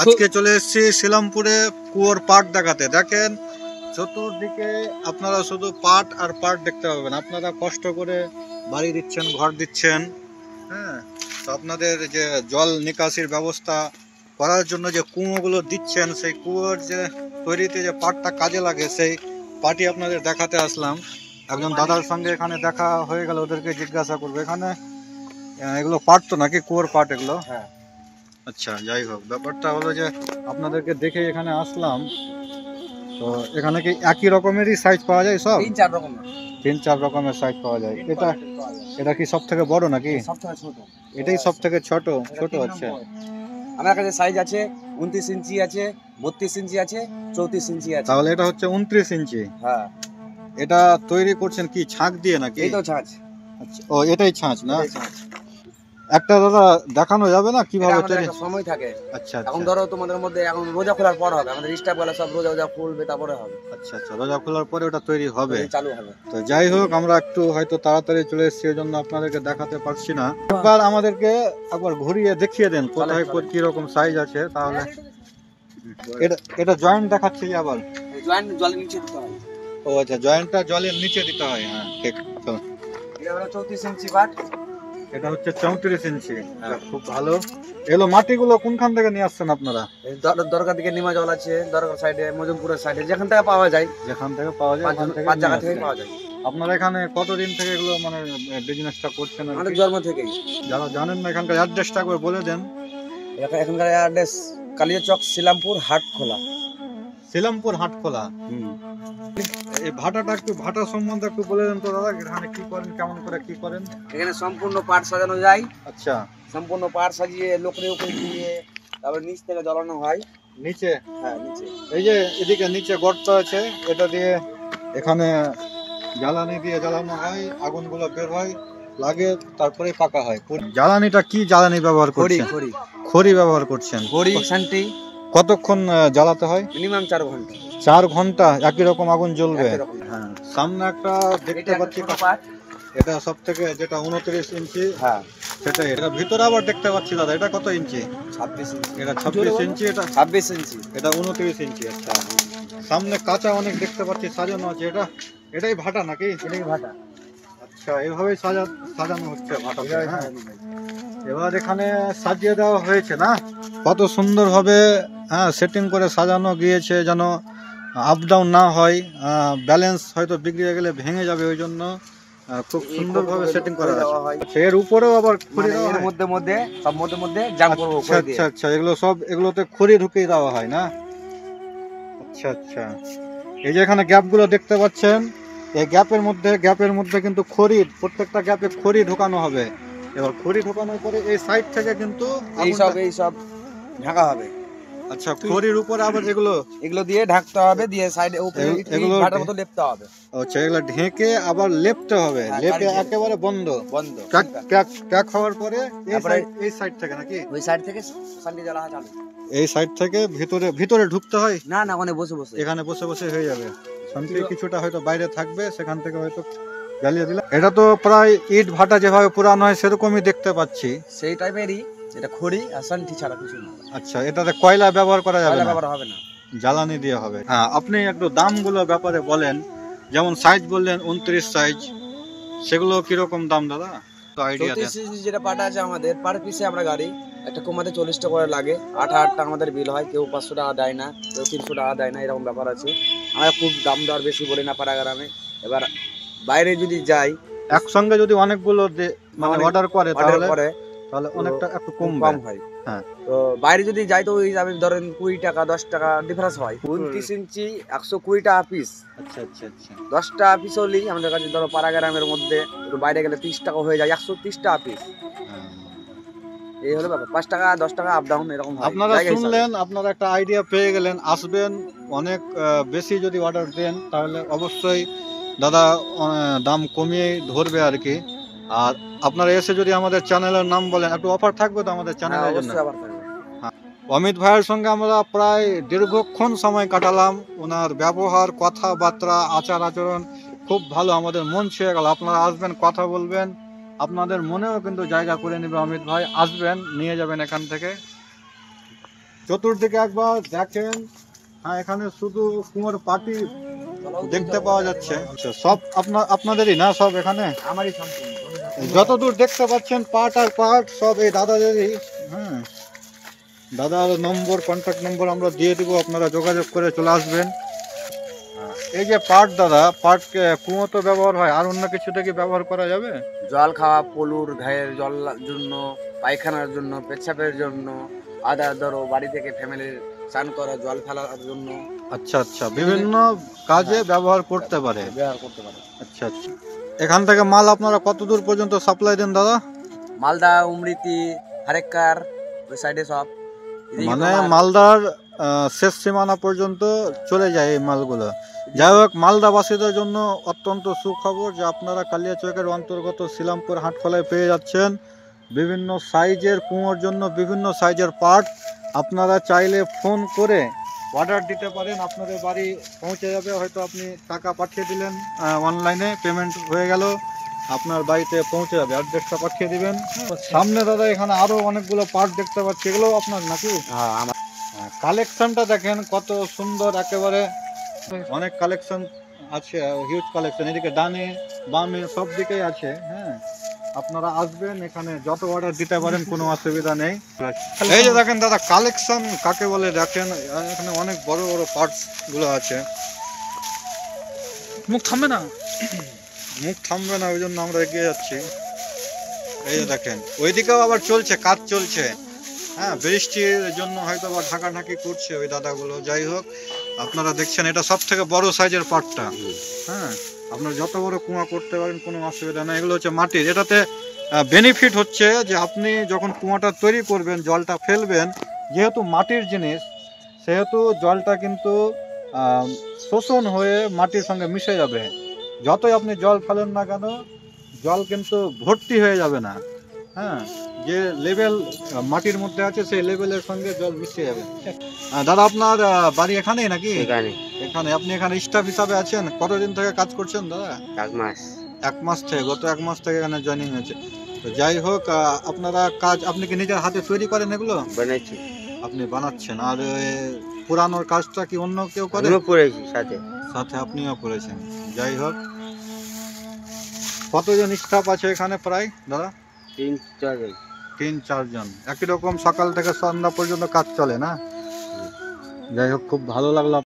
আজকে চলে এসেছি শিলামপুরে কুয়োর পাট দেখাতে। দেখেন চতুর্দিকে আপনারা শুধু পাট আর পাট দেখতে পাবেন। আপনারা কষ্ট করে বাড়ি দিচ্ছেন, ঘর দিচ্ছেন, হ্যাঁ, তো আপনাদের যে জল নিকাশির ব্যবস্থা করার জন্য যে কুয়োগুলো দিচ্ছেন, সেই কুয়োর যে তৈরিতে যে পাটটা কাজে লাগে, সেই পাটই আপনাদের দেখাতে আসলাম। একজন দাদার সঙ্গে এখানে দেখা হয়ে গেল, ওদেরকে জিজ্ঞাসা করবো এখানে এগুলো পাট তো নাকি কুয়োর পাট এগুলো? হ্যাঁ। আচ্ছা, যাই হোক, ব্যাপারটা হলো যে আপনাদেরকে দেখে এখানে আসলাম। তো এখানে কি একই রকমেরই সাইজ পাওয়া যায়? সব তিন চার রকমের সাইজ পাওয়া যায়। এটা কি সব থেকে বড় নাকি? এটাই সব থেকে ছোট? ছোট আছে। আমার কাছে সাইজ আছে 29 ইঞ্চি আছে, 32 ইঞ্চি আছে, 34 ইঞ্চি আছে। তাহলে এটা হচ্ছে 29 ইঞ্চি। হ্যাঁ। এটা তৈরি করছেন কি ছাঁচ দিয়ে নাকি? এই তো ছাঁচ। আচ্ছা, ও এটাই ছাঁচ না? একটা দাদা দেখানো যাবে না কিভাবে তৈরি? একটা সময় থাকে। আচ্ছা, এখন ধরো তোমাদের মধ্যে এখন রোজা খোলার পর হবে, আমাদের স্টাফ গুলো সব রোজা খুলবে, তারপরে হবে। আচ্ছা, রোজা খোলার পরে ওটা তৈরি হবে, চালু হবে। তো যাই হোক, আমরা একটু হয়তো তাড়াতাড়ি চলে এসেছি, এই জন্য আপনাদেরকে দেখাতে পারছি না। একবার আমাদেরকে একবার ঘুরিয়ে দেখিয়ে দেন কোথায় কি রকম সাইজ আছে। তাহলে এটা জয়েন্ট দেখাচ্ছে আবার? জয়েন্ট জলের নিচে দিতে হয়। ও আচ্ছা, জয়েন্টটা জলের নিচে দিতে হয়। হ্যাঁ, ঠিক। চলো, এটা হলো 34 ইঞ্চি পাট। এটা হচ্ছে 34 ইঞ্চি। খুব ভালো। এগুলো মাটিগুলো কোনখান থেকে নিয়ে আসছেন আপনারা? দরকার থেকে নিমা জল আছে, দরকার সাইডে, মজুমপুরের সাইডে, যেখান থেকে পাওয়া যায়। যেখান থেকে পাওয়া যায় পাঁচ জায়গা থেকে পাওয়া যায়। আপনারা এখানে কতদিন থেকে এগুলো মানে বিজনেসটা করছেন? অনেক জন্ম থেকেই। যারা জানেন না এখানকার অ্যাড্রেসটা করে বলে দেন। এখানকার অ্যাড্রেস কালিয়াচক, শিলামপুর হাটখোলা। শিলামপুর হাটখোলা। এই ভাটাটা একটু, ভাটা সম্বন্ধে একটু বলে দেন তো দাদা। এখানে কি করেন, কেমন করে কি করেন? এখানে সম্পূর্ণ পাট সাজানো যায়। আচ্ছা, সম্পূর্ণ পাট সাজিয়ে লোকরে উপরে দিয়ে তারপর নিচ থেকে জ্বালানো হয়। নিচে? হ্যাঁ, নিচে। এই যে এদিকে নিচে গর্ত আছে, এটা দিয়ে এখানে জ্বালানি দিয়ে জ্বালানো হয়, আগুনগুলো বের হয়, লাগে, তারপরে পাকা হয়। জ্বালানিটা কি জ্বালানি ব্যবহার করছেন? খড়ি ব্যবহার করছেন? খড়ি শান্তি। কতক্ষণ জ্বালাতে হয়? মিনিমাম 4 ঘন্টা। 4 ঘন্টা একই রকম আগুন জ্বলবে? হ্যাঁ। সামনে একটা দেখতে পাচ্ছি, এটা সব থেকে যেটা 29 ইঞ্চি। হ্যাঁ, সেটাই। এটা ভিতরে আবার দেখতে পাচ্ছি দাদা, এটা কত ইঞ্চি? 26 ইঞ্চি। এটা 26 ইঞ্চি, এটা 26 ইঞ্চি, এটা 29 ইঞ্চি। আচ্ছা, সামনে কাঁচা অনেক দেখতে পাচ্ছি সাজানো আছে। এটাই ভাটা নাকি? এটাই ভাটা। আচ্ছা, এইভাবেই সাজানো হচ্ছে ভাটা। এবার এখানে সাজিয়ে দেওয়া হয়েছে না, কত সুন্দর ভাবে। হ্যাঁ, সেটিং করে সাজানো গিয়েছে যেন আপ ডাউন না হয়, ব্যালেন্স হয়তো বিগড়ে গেলে ভেঙে যাবে, ওই জন্য খুব সুন্দর ভাবে সেটিং করা আছে। এর উপরেও আবার খড়ি দেওয়া হয় মধ্যে সব মধ্যে জাম করব করে দিয়ে। আচ্ছা, এগুলোতে খড়ি ঢুকিয়ে দেওয়া হয় না? আচ্ছা, এই যে এখানে গ্যাপগুলো দেখতে পাচ্ছেন, এই গ্যাপের মধ্যে কিন্তু খড়ি, প্রত্যেকটা গ্যাপে খড়ি ঢোকানো হবে। এবার খড়ি ঢোকানোর পরে এই সাইড থেকে কিন্তু এই সব ঢাকা হবে। আচ্ছা, খড়ির উপরে আবার এগুলো দিয়ে ঢাকতে হবে, দিয়ে সাইডে উপরে এগুলো ভাটার মতো লেপতে হবে। আচ্ছা, এগুলো ঢেকে আবার লেপতে হবে। লেপে একেবারে বন্ধ প্যাক হওয়ার পরে এই সাইড থেকে নাকি? ওই সাইড থেকে সান্ডি জ্বালা চালু। এই সাইড থেকে ভিতরে ঢুকতে হয় না, এখানে বসে হয়ে যাবে। শান্তি কিছুটা হয়তো বাইরে থাকবে, সেখান থেকে হয়তো জ্বালিয়ে দিলাম। এটা তো প্রায় ইট ভাটা যেভাবে পুরানো হয় সেরকমই দেখতে পাচ্ছি। সেই টাইপেরই। এটা খড়ি আর শান্তি ছাড়া কিছু না। আচ্ছা, এটাতে কয়লা ব্যবহার করা যাবে না? ব্যবহার হবে না, জ্বালানি দিয়ে হবে। হ্যাঁ, আপনি একটু দামগুলো ব্যাপারে বলেন। যেমন সাইজ বললেন 29 সাইজ, সেগুলো কিরকম দাম দাদা? তো আইডিয়া দেন। 34 যেটা পাটা আছে আমাদের, পার পিসে আমরা গাড়ি একটা কমাতে 40 টাকা করে লাগে। 8 টাকা আমাদের বিল হয়। কেউ 500 টাকা দেয় না, কেউ 300 টাকা দেয় না, এরকম ব্যাপার আছে। আমরা খুব দাম দর বেশি বলি না পাড়া গ্রামে। এবার বাইরে যদি যাই, একসঙ্গে যদি অনেকগুলো মানে অর্ডার করে তাহলে অনেকটা একটু কম হয়। হ্যাঁ, তো বাইরে যদি যাই তো ওই হিসাবে ধরেন 20 টাকা 10 টাকা ডিফারেন্স হয়। 29 ইঞ্চি 120 টাকা পিস। আচ্ছা, 10 টাকা পিস হলেই আমাদের কাছে ধরো পাড়া গ্রামের মধ্যে, একটু বাইরে গেলে 30 টাকা হয়ে যায়, 130 টাকা পিস। এই হলো ব্যাপার। 5 টাকা 10 টাকা আপ ডাউন এরকম হয়। আপনারা শুনলেন, আপনারা একটা আইডিয়া পেয়ে গেলেন। আসবেন, অনেক বেশি যদি অর্ডার দেন তাহলে অবশ্যই দাদা দাম কমিয়ে ধরবে আর কি। আর আপনারা এসে যদি আমাদের চ্যানেলের নাম বলেন, একটু অফার থাকবে তো আমাদের চ্যানেলের জন্য? অমিত ভাইয়ের সঙ্গে আমরা প্রায় দীর্ঘক্ষণ সময় কাটালাম। ওনার ব্যবহার, কথাবার্তা, আচার আচরণ খুব ভালো, আমাদের মন ছুঁয়ে গেল। আপনারা আসবেন, কথা বলবেন, আপনাদের মনেও কিন্তু জায়গা করে নেবে অমিত ভাই। আসবেন, নিয়ে যাবেন এখান থেকে। চতুর্দিকে একবার দেখেন। হ্যাঁ, এখানে শুধু কুয়োর পাটি দেখতে পাওয়া যাচ্ছে। আচ্ছা, সব আপনাদেরই না? সব এখানে আমারই সম্পূর্ণ। যতদূর দেখতে পাচ্ছেন পাট আর পাট সব এই দাদাদেরই। হ্যাঁ, দাদার নম্বর, কন্ট্যাক্ট নম্বর আমরা দিয়ে দিব, আপনারা যোগাযোগ করে চলে আসবেন। এই যে পাট দাদা, পাটকে কুয়ো তো ব্যবহার হয়, আর অন্য কিছু থেকে ব্যবহার করা যাবে? জল খাওয়া, পলুর ঘায়ের জল জন্য, পায়খানার জন্য, পেচ্ছাপের জন্য, আদার ধরো বাড়ি থেকে ফ্যামিলির স্নান করা, জল ফেলার জন্য। আচ্ছা আচ্ছা, বিভিন্ন কাজে ব্যবহার করতে পারে। ব্যবহার করতে পারে। আচ্ছা আচ্ছা। এখান থেকে মাল আপনারা কত দূর পর্যন্ত সাপ্লাই দেন দাদা? মালদা, উমরিতি, হারেক্কার, ওই সাইডে সব। এদিকে মানে তোমার মালদার শেষ সীমানা পর্যন্ত চলে যায় এই মালগুলো। যাই হোক, মালদাবাসীদের জন্য অত্যন্ত সুখবর যে আপনারা কালিয়াচকের অন্তর্গত শিলামপুর হাটখোলায় পেয়ে যাচ্ছেন বিভিন্ন সাইজের কুয়োর জন্য বিভিন্ন সাইজের পার্ট। আপনারা চাইলে ফোন করে অর্ডার দিতে পারেন, আপনাদের বাড়ি পৌঁছে যাবে। হয়তো আপনি টাকা পাঠিয়ে দিলেন, অনলাইনে পেমেন্ট হয়ে গেল, আপনার বাড়িতে পৌঁছে যাবে, অ্যাড্রেসটা পাঠিয়ে দিবেন। সামনে দাদা এখানে আরো অনেকগুলো পার্ট দেখতে পাচ্ছি, এগুলো আপনার নাকি? হ্যাঁ, আমার কালেকশনটা দেখেন কত সুন্দর, একেবারে অনেক কালেকশন আছে, হিউজ কালেকশন। এদিকে ডানে বামে সব দিকেই আছে। হ্যাঁ, আপনারা আসবেন, এখানে যত অর্ডার দিতে পারেন, কোনো অসুবিধা নেই। এই যে দেখেন দাদা, কালেকশন কাকে বলে দেখেন, এখানে অনেক বড় বড় পার্টস গুলো আছে। মুখ থামবে না। মুখ থামবে না, ওই জন্য আমরা এগিয়ে যাচ্ছি। এই যে দেখেন, ওইদিকেও আবার চলছে, কাজ চলছে। হ্যাঁ, বৃষ্টির জন্য হয়তো বা ঢাকাঢাকি করছে ওই দাদাগুলো। যাই হোক, আপনারা দেখছেন এটা সব থেকে বড় সাইজের পাটটা। হ্যাঁ, আপনারা যত বড় কুয়া করতে পারেন, কোনো অসুবিধা নেই। এগুলো হচ্ছে মাটির। এটাতে বেনিফিট হচ্ছে যে আপনি যখন কুয়াটা তৈরি করবেন, জলটা ফেলবেন, যেহেতু মাটির জিনিস, সেহেতু জলটা কিন্তু শোষণ হয়ে মাটির সঙ্গে মিশে যাবে। যতই আপনি জল ফেলেন না কেন, জল কিন্তু ভর্তি হয়ে যাবে না। হ্যাঁ, যে লেভেল মাটির মধ্যে আছে সেই লেভেলের সঙ্গে জল মিশে যাবে। দাদা, আপনার বাড়ি এখানেই নাকি? এখানে আপনি এখানে স্টাফ হিসাবে আছেন? কতদিন থেকে কাজ করছেন দাদা? 1 মাস। 1 মাস থেকে, গত 1 মাস থেকে এখানে জয়েনিং হয়েছে। তো যাই হোক, আপনারা কাজ আপনি কি নিজের হাতে তৈরি করেন এগুলো? বানাইছি। আপনি বানাচ্ছেন? আর পুরানোর কাজটা কি অন্য কেউ করে? আমিও পড়েছি সাথে। সাথে আপনিও করেছেন। যাই হোক, কতজন স্টাফ আছে এখানে প্রায় দাদা? 3-4 জন। 3-4 জন। একই রকম সকাল থেকে সন্ধ্যা পর্যন্ত কাজ চলে না? যাই হোক, খুব ভালো লাগলো।